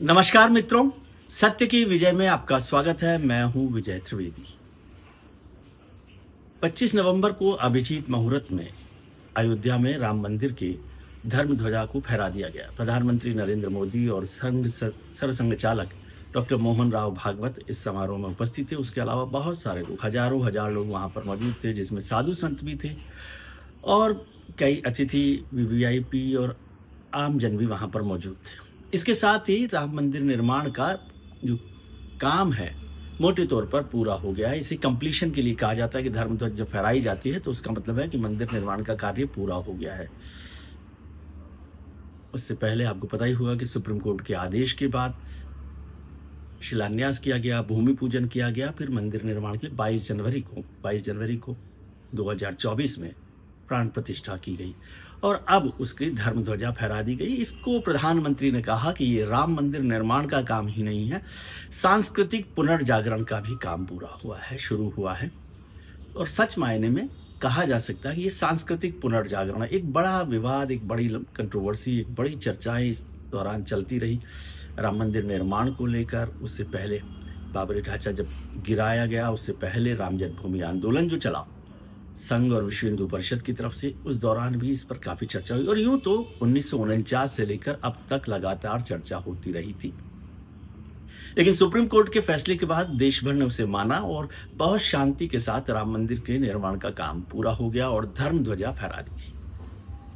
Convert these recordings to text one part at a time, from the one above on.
नमस्कार मित्रों, सत्य की विजय में आपका स्वागत है। मैं हूं विजय त्रिवेदी। 25 नवंबर को अभिजीत मुहूर्त में अयोध्या में राम मंदिर के धर्म ध्वजा को फहरा दिया गया। प्रधानमंत्री नरेंद्र मोदी और सरसंघ चालक डॉक्टर मोहन राव भागवत इस समारोह में उपस्थित थे। उसके अलावा बहुत सारे लोग, हजारों हजार लोग वहां पर मौजूद थे, जिसमें साधु संत भी थे और कई अतिथि, वीवीआईपी और आम जन भी वहां पर मौजूद थे। इसके साथ ही राम मंदिर निर्माण का जो काम है मोटे तौर पर पूरा हो गया है। इसे कंप्लीशन के लिए कहा जाता है कि धर्म ध्वज जब फहराई जाती है तो उसका मतलब है कि मंदिर निर्माण का कार्य पूरा हो गया है। उससे पहले आपको पता ही होगा कि सुप्रीम कोर्ट के आदेश के बाद शिलान्यास किया गया, भूमि पूजन किया गया, फिर मंदिर निर्माण के लिए 22 जनवरी को 2024 में प्राण प्रतिष्ठा की गई और अब उसकी धर्म ध्वजा फहरा दी गई। इसको प्रधानमंत्री ने कहा कि ये राम मंदिर निर्माण का काम ही नहीं है, सांस्कृतिक पुनर्जागरण का भी काम पूरा हुआ है, शुरू हुआ है। और सच मायने में कहा जा सकता है कि ये सांस्कृतिक पुनर्जागरण, एक बड़ा विवाद, एक बड़ी कंट्रोवर्सी, एक बड़ी चर्चाएं इस दौरान चलती रही राम मंदिर निर्माण को लेकर। उससे पहले बाबरी ढांचा जब गिराया गया, उससे पहले राम जन्मभूमि आंदोलन जो चला संघ और विश्व हिंदू परिषद की तरफ से, उस दौरान भी इस पर काफी चर्चा हुई। और यूं तो 1949 से लेकर अब तक लगातार चर्चा होती रही थी, लेकिन सुप्रीम कोर्ट के फैसले के बाद देश भर ने उसे माना और बहुत शांति के साथ राम मंदिर के निर्माण का काम पूरा हो गया और धर्म ध्वजा फहरा दी गई।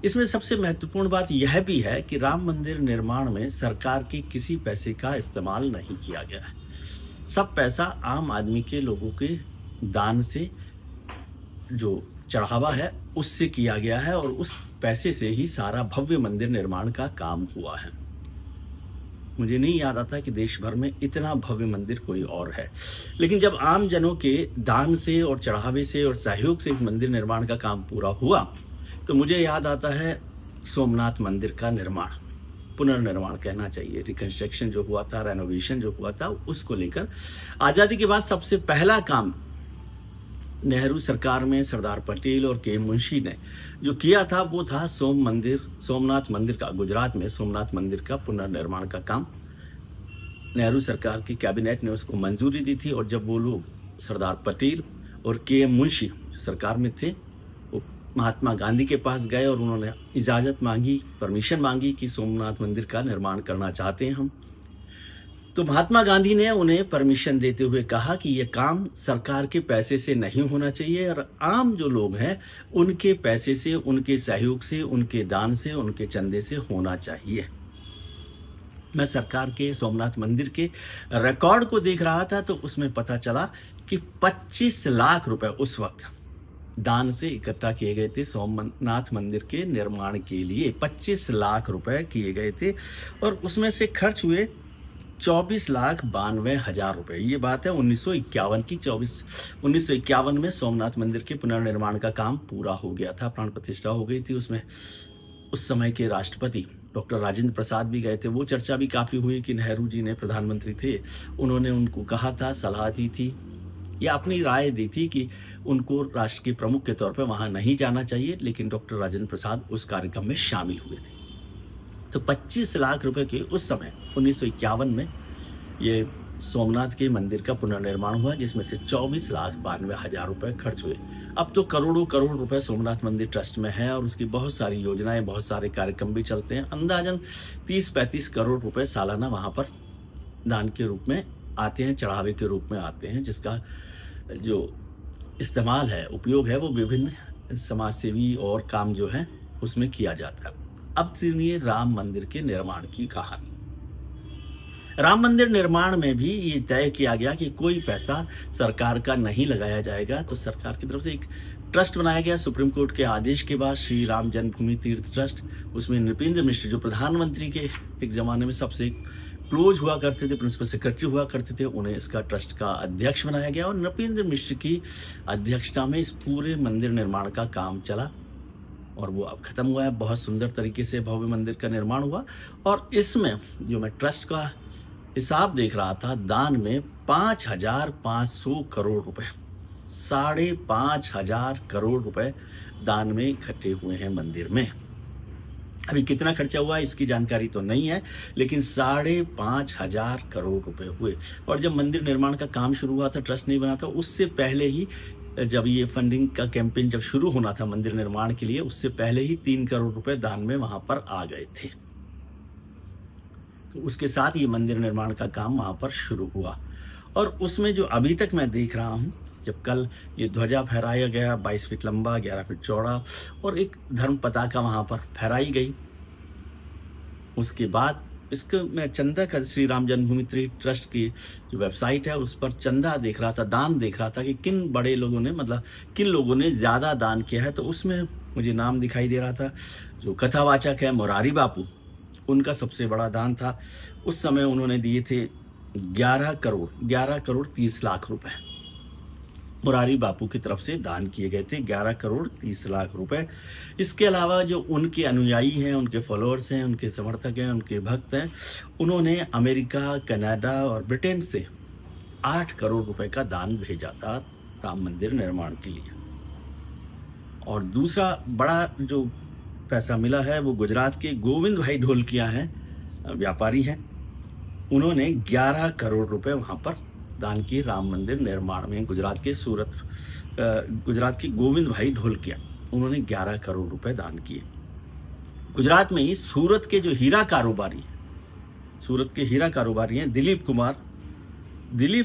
इसमें सबसे महत्वपूर्ण बात यह भी है कि राम मंदिर निर्माण में सरकार के किसी पैसे का इस्तेमाल नहीं किया गया है। सब पैसा आम आदमी के लोगों के दान से, जो चढ़ावा है, उससे किया गया है और उस पैसे से ही सारा भव्य मंदिर निर्माण का काम हुआ है। मुझे नहीं याद आता कि देश भर में इतना भव्य मंदिर कोई और है। लेकिन जब आम जनों के दान से और चढ़ावे से और सहयोग से इस मंदिर निर्माण का काम पूरा हुआ तो मुझे याद आता है सोमनाथ मंदिर का निर्माण, पुनर्निर्माण कहना चाहिए, रिकंस्ट्रक्शन जो हुआ था, रेनोवेशन जो हुआ था, उसको लेकर आज़ादी के बाद सबसे पहला काम नेहरू सरकार में सरदार पटेल और के मुंशी ने जो किया था वो था सोमनाथ मंदिर का, गुजरात में सोमनाथ मंदिर का पुनर्निर्माण का काम। नेहरू सरकार की कैबिनेट ने उसको मंजूरी दी थी और जब वो लोग सरदार पटेल और के मुंशी सरकार में थे, वो महात्मा गांधी के पास गए और उन्होंने इजाज़त मांगी, परमिशन मांगी कि सोमनाथ मंदिर का निर्माण करना चाहते हैं हम। तो महात्मा गांधी ने उन्हें परमिशन देते हुए कहा कि यह काम सरकार के पैसे से नहीं होना चाहिए और आम जो लोग हैं उनके पैसे से, उनके सहयोग से, उनके दान से, उनके चंदे से होना चाहिए। मैं सरकार के सोमनाथ मंदिर के रिकॉर्ड को देख रहा था तो उसमें पता चला कि 25 लाख रुपए उस वक्त दान से इकट्ठा किए गए थे। सोमनाथ मंदिर के निर्माण के लिए 25 लाख रुपए किए गए थे और उसमें से खर्च हुए 24,92,000 रुपए। ये बात है 1951 की। 1951 में सोमनाथ मंदिर के पुनर्निर्माण का काम पूरा हो गया था, प्राण प्रतिष्ठा हो गई थी। उसमें उस समय के राष्ट्रपति डॉक्टर राजेंद्र प्रसाद भी गए थे। वो चर्चा भी काफ़ी हुई कि नेहरू जी ने, प्रधानमंत्री थे, उन्होंने उनको कहा था, सलाह दी थी या अपनी राय दी थी कि उनको राष्ट्र के प्रमुख के तौर पर वहाँ नहीं जाना चाहिए, लेकिन डॉक्टर राजेंद्र प्रसाद उस कार्यक्रम में शामिल हुए थे। तो 25 लाख रुपए के उस समय 1951 में ये सोमनाथ के मंदिर का पुनर्निर्माण हुआ, जिसमें से 24,92,000 रुपए खर्च हुए। अब तो करोड़ों करोड़ रुपए सोमनाथ मंदिर ट्रस्ट में है और उसकी बहुत सारी योजनाएं, बहुत सारे कार्यक्रम भी चलते हैं। अंदाजन 30-35 करोड़ रुपए सालाना वहाँ पर दान के रूप में आते हैं, चढ़ावे के रूप में आते हैं, जिसका जो इस्तेमाल है, उपयोग है, वो विभिन्न समाजसेवी और काम जो है उसमें किया जाता है। अब सुनिए राम मंदिर के निर्माण की कहानी। राम मंदिर निर्माण में भी ये तय किया गया कि कोई पैसा सरकार का नहीं लगाया जाएगा। तो सरकार की तरफ से एक ट्रस्ट बनाया गया सुप्रीम कोर्ट के आदेश के बाद, श्री राम जन्मभूमि तीर्थ ट्रस्ट। उसमें नृपेंद्र मिश्र, जो प्रधानमंत्री के एक जमाने में सबसे क्लोज हुआ करते थे, प्रिंसिपल सेक्रेटरी हुआ करते थे, उन्हें इसका ट्रस्ट का अध्यक्ष बनाया गया और नृपेंद्र मिश्र की अध्यक्षता में इस पूरे मंदिर निर्माण का काम चला और वो अब खत्म हुआ है। बहुत सुंदर तरीके से भव्य मंदिर का निर्माण हुआ और इसमें जो मैं ट्रस्ट का हिसाब देख रहा था, दान में 5,500 करोड़ रुपए, 5,500 करोड़ रुपए दान में इकट्ठे हुए हैं मंदिर में। अभी कितना खर्चा हुआ है इसकी जानकारी तो नहीं है, लेकिन 5,500 करोड़ रुपए हुए। और जब मंदिर निर्माण का काम शुरू हुआ था, ट्रस्ट नहीं बना था, उससे पहले ही जब ये फंडिंग का कैंपेन जब शुरू होना था मंदिर निर्माण के लिए, उससे पहले ही 3 करोड़ रुपए दान में वहां पर आ गए थे। तो उसके साथ ये मंदिर निर्माण का काम वहां पर शुरू हुआ। और उसमें जो अभी तक मैं देख रहा हूँ, जब कल ये ध्वजा फहराया गया 22 फीट लंबा 11 फीट चौड़ा, और एक धर्म पताका वहाँ पर फहराई गई। उसके बाद इसको मैं चंदा का श्री राम जन्मभूमि ट्रस्ट की जो वेबसाइट है उस पर चंदा देख रहा था, दान देख रहा था कि किन बड़े लोगों ने, मतलब किन लोगों ने ज़्यादा दान किया है। तो उसमें मुझे नाम दिखाई दे रहा था, जो कथावाचक है मुरारी बापू, उनका सबसे बड़ा दान था। उस समय उन्होंने दिए थे 11 करोड़ 30 लाख रुपए मुरारी बापू की तरफ से दान किए गए थे, 11 करोड़ 30 लाख रुपए। इसके अलावा जो उनके अनुयायी हैं, उनके फॉलोअर्स हैं, उनके समर्थक हैं, उनके भक्त हैं, उन्होंने अमेरिका, कनाडा और ब्रिटेन से 8 करोड़ रुपए का दान भेजा था राम मंदिर निर्माण के लिए। और दूसरा बड़ा जो पैसा मिला है वो गुजरात के गोविंद भाई ढोलकिया हैं, व्यापारी हैं, उन्होंने 11 करोड़ रुपए वहाँ पर दान किए राम मंदिर निर्माण में। गुजरात के गोविंद भाई ढोलकिया, उन्होंने 11 करोड़ रुपए दान किए। गुजरात में ही सूरत के जो हीरा कारोबारी हैं दिलीप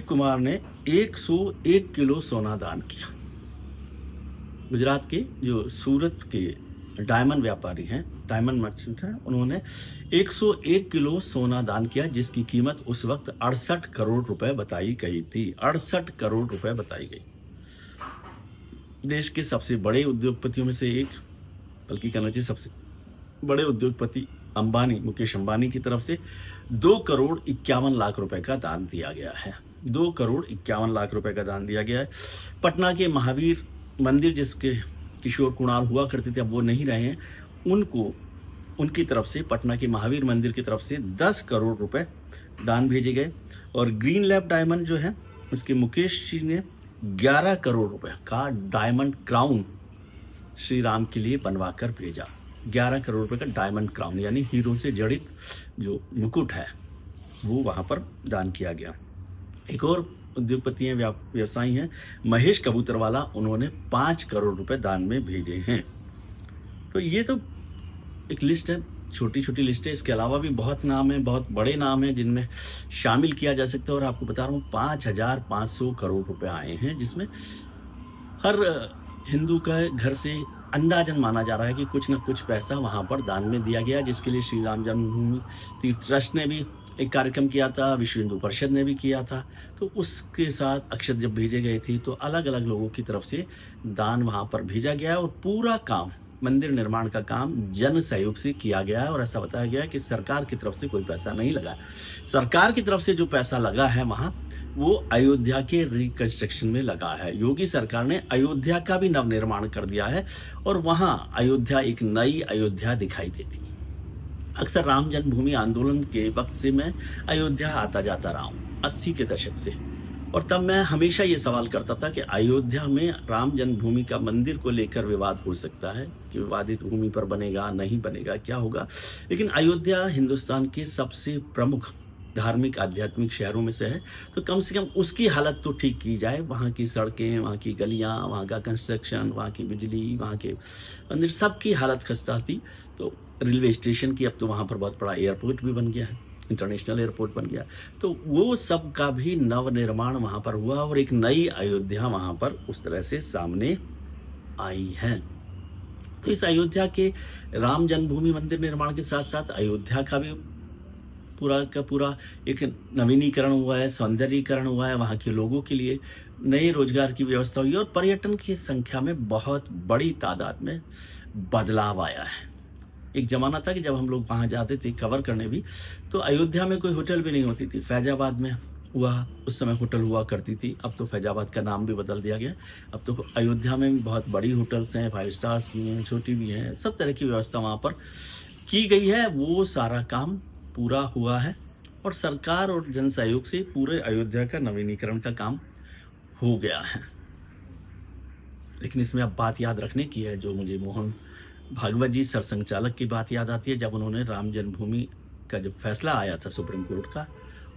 कुमार ने 101 किलो सोना दान किया। गुजरात के जो सूरत के डायमंड व्यापारी हैं, डायमंड मर्चेंट हैं, उन्होंने 101 किलो सोना दान किया, जिसकी कीमत उस वक्त 68 करोड़ रुपए बताई गई थी। 68 करोड़ रुपए बताई गई। देश के सबसे बड़े उद्योगपतियों में से एक, बल्कि कहना चाहिए सबसे बड़े उद्योगपति मुकेश अंबानी की तरफ से 2 करोड़ 51 लाख रुपए का दान दिया गया है। 2 करोड़ 51 लाख रुपए का दान दिया गया है। पटना के महावीर मंदिर, जिसके किशोर कुणाल हुआ करते थे, अब वो नहीं रहे हैं, उनकी तरफ से, पटना के महावीर मंदिर की तरफ से 10 करोड़ रुपए दान भेजे गए। और ग्रीन लैब डायमंड जो है, उसके मुकेश जी ने 11 करोड़ रुपए का डायमंड क्राउन श्री राम के लिए बनवा कर भेजा। 11 करोड़ रुपए का डायमंड क्राउन, यानी हीरो से जड़ित जो मुकुट है, वो वहाँ पर दान किया गया। एक और उद्योगपति हैं, व्यवसायी हैं, महेश कबूतरवाला, उन्होंने 5 करोड़ रुपए दान में भेजे हैं। तो ये तो एक लिस्ट है, छोटी छोटी लिस्ट है। इसके अलावा भी बहुत नाम है, बहुत बड़े नाम हैं जिनमें शामिल किया जा सकता है। और आपको बता रहा हूँ 5,500 करोड़ रुपए आए हैं, जिसमें हर हिंदू का घर से अंदाजन माना जा रहा है कि कुछ न कुछ पैसा वहाँ पर दान में दिया गया, जिसके लिए श्री राम जन्मभूमि तीर्थ ट्रस्ट ने भी एक कार्यक्रम किया था, विश्व हिंदू परिषद ने भी किया था। तो उसके साथ अक्षत जब भेजे गए थे तो अलग अलग लोगों की तरफ से दान वहाँ पर भेजा गया। और पूरा काम, मंदिर निर्माण का काम जन सहयोग से किया गया है। और ऐसा बताया गया है कि सरकार की तरफ से कोई पैसा नहीं लगा। सरकार की तरफ से जो पैसा लगा है वहाँ, वो अयोध्या के रिकंस्ट्रक्शन में लगा है। योगी सरकार ने अयोध्या का भी नवनिर्माण कर दिया है और वहाँ अयोध्या एक नई अयोध्या दिखाई देती है। अक्सर राम जन्मभूमि आंदोलन के वक्त से मैं अयोध्या आता जाता रहा हूँ, 80 के दशक से। और तब मैं हमेशा ये सवाल करता था कि अयोध्या में राम जन्मभूमि का मंदिर को लेकर विवाद हो सकता है कि विवादित भूमि पर बनेगा, नहीं बनेगा, क्या होगा। लेकिन अयोध्या हिंदुस्तान के सबसे प्रमुख धार्मिक आध्यात्मिक शहरों में से है, तो कम से कम उसकी हालत तो ठीक की जाए। वहाँ की सड़कें, वहाँ की गलियाँ, वहाँ का कंस्ट्रक्शन, वहाँ की बिजली, वहाँ के मंदिर, सबकी हालत खस्ता थी। तो रेलवे स्टेशन की, अब तो वहाँ पर बहुत बड़ा एयरपोर्ट भी बन गया है, इंटरनेशनल एयरपोर्ट बन गया। तो वो सब का भी नवनिर्माण वहाँ पर हुआ और एक नई अयोध्या वहाँ पर उस तरह से सामने आई है। तो इस अयोध्या के राम जन्मभूमि मंदिर निर्माण के साथ साथ अयोध्या का भी पूरा का पूरा एक नवीनीकरण हुआ है, सौंदर्यीकरण हुआ है। वहाँ के लोगों के लिए नए रोजगार की व्यवस्था हुई और पर्यटन की संख्या में बहुत बड़ी तादाद में बदलाव आया है। एक ज़माना था कि जब हम लोग वहाँ जाते थे कवर करने भी, तो अयोध्या में कोई होटल भी नहीं होती थी। फैजाबाद में हुआ, उस समय होटल हुआ करती थी, अब तो फैजाबाद का नाम भी बदल दिया गया। अब तो अयोध्या में भी बहुत बड़ी होटल्स हैं, 5 स्टार्स भी हैं, छोटी भी हैं, सब तरह की व्यवस्था वहाँ पर की गई है। वो सारा काम पूरा हुआ है और सरकार और जन सहयोग से पूरे अयोध्या का नवीनीकरण का काम हो गया है। लेकिन इसमें अब बात याद रखने की है, जो मुझे मोहन भागवत जी सरसंघचालक की बात याद आती है, जब उन्होंने राम जन्मभूमि का जब फैसला आया था सुप्रीम कोर्ट का,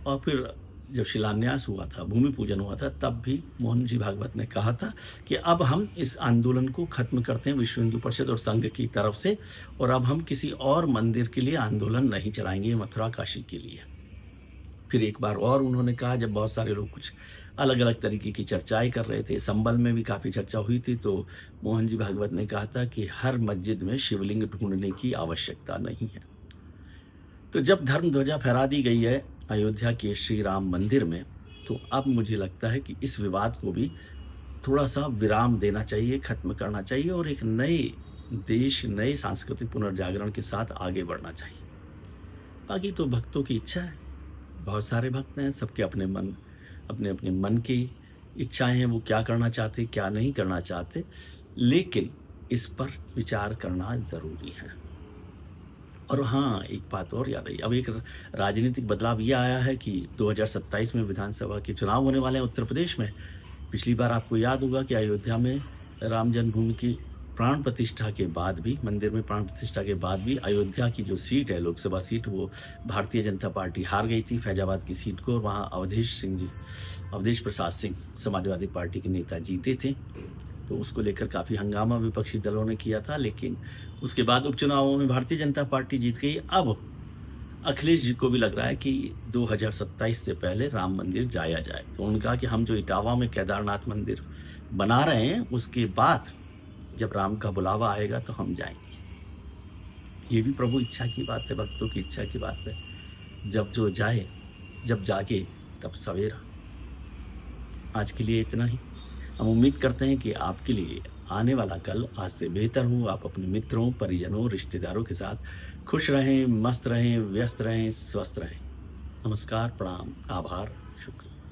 और फिर जब शिलान्यास हुआ था, भूमि पूजन हुआ था, तब भी मोहन जी भागवत ने कहा था कि अब हम इस आंदोलन को खत्म करते हैं विश्व हिंदू परिषद और संघ की तरफ से, और अब हम किसी और मंदिर के लिए आंदोलन नहीं चलाएंगे मथुरा काशी के लिए। फिर एक बार और उन्होंने कहा, जब बहुत सारे लोग कुछ अलग अलग तरीके की चर्चाएं कर रहे थे, संबल में भी काफ़ी चर्चा हुई थी, तो मोहन जी भागवत ने कहा था कि हर मस्जिद में शिवलिंग ढूंढने की आवश्यकता नहीं है। तो जब धर्म ध्वजा फहरा दी गई है अयोध्या के श्री राम मंदिर में, तो अब मुझे लगता है कि इस विवाद को भी थोड़ा सा विराम देना चाहिए, खत्म करना चाहिए, और एक नए देश, नए सांस्कृतिक पुनर्जागरण के साथ आगे बढ़ना चाहिए। बाकी तो भक्तों की इच्छा है, बहुत सारे भक्त हैं, सबके अपने अपने मन की इच्छाएं हैं, वो क्या करना चाहते, क्या नहीं करना चाहते, लेकिन इस पर विचार करना ज़रूरी है। और हाँ, एक बात और याद आई, अब एक राजनीतिक बदलाव ये आया है कि 2027 में विधानसभा के चुनाव होने वाले हैं उत्तर प्रदेश में। पिछली बार आपको याद होगा कि अयोध्या में राम जन्मभूमि की प्राण प्रतिष्ठा के बाद भी, मंदिर में प्राण प्रतिष्ठा के बाद भी, अयोध्या की जो सीट है, लोकसभा सीट, वो भारतीय जनता पार्टी हार गई थी, फैजाबाद की सीट को, और वहाँ अवधेश प्रसाद सिंह समाजवादी पार्टी के नेता जीते थे। तो उसको लेकर काफ़ी हंगामा विपक्षी दलों ने किया था, लेकिन उसके बाद उपचुनावों में भारतीय जनता पार्टी जीत गई। अब अखिलेश जी को भी लग रहा है कि 2027 से पहले राम मंदिर जाया जाए। तो उन्होंने कहा कि हम जो इटावा में केदारनाथ मंदिर बना रहे हैं, उसके बाद जब राम का बुलावा आएगा तो हम जाएंगे। ये भी प्रभु इच्छा की बात है, भक्तों की इच्छा की बात है। जब जो जाए, जब जागे तब सवेरा। आज के लिए इतना ही। हम उम्मीद करते हैं कि आपके लिए आने वाला कल आज से बेहतर हो। आप अपने मित्रों, परिजनों, रिश्तेदारों के साथ खुश रहें, मस्त रहें, व्यस्त रहें, स्वस्थ रहें। नमस्कार, प्रणाम, आभार।